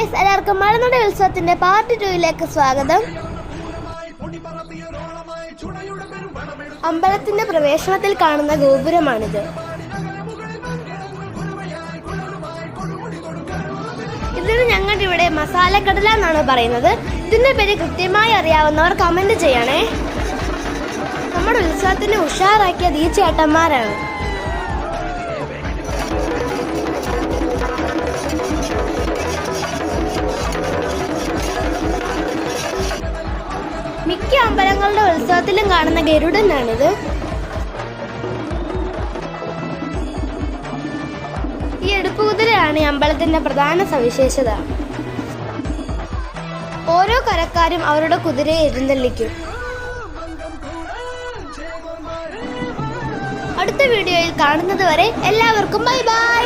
Guys, എല്ലാവർക്കും മലനട ഉത്സവത്തിന്റെ part 2 സ്വാഗതം. അമ്പലത്തിന്റെ പ്രവേശനത്തിൽ കാണുന്ന ഗോപുരമാണിത്. ഇതിന് ഞങ്ങളുടെ ഇവിടെ മസാലക്കടല എന്നാണ് പറയുന്നത്. ഇതിന്റെ പേര് കൃത്യമായി അറിയാവുന്നവർ കമന്റ് ചെയ്യണേ. നമ്മുടെ ഉത്സവത്തിന് ഉഷാറാക്കിയത് ഈ ചേട്ടന്മാരാണ്. മിക്ക അമ്പലങ്ങളുടെ ഉത്സവത്തിലും കാണുന്ന ഗരുഡനാണിത്. ഈ എടുപ്പുകുതിരയാണ് ഈ അമ്പലത്തിന്റെ പ്രധാന സവിശേഷത. ഓരോ കരക്കാരും അവരുടെ കുതിരയെ എഴുന്നള്ളിക്കും. അടുത്ത വീഡിയോയിൽ കാണുന്നത് വരെ എല്ലാവർക്കും ബൈ ബൈ.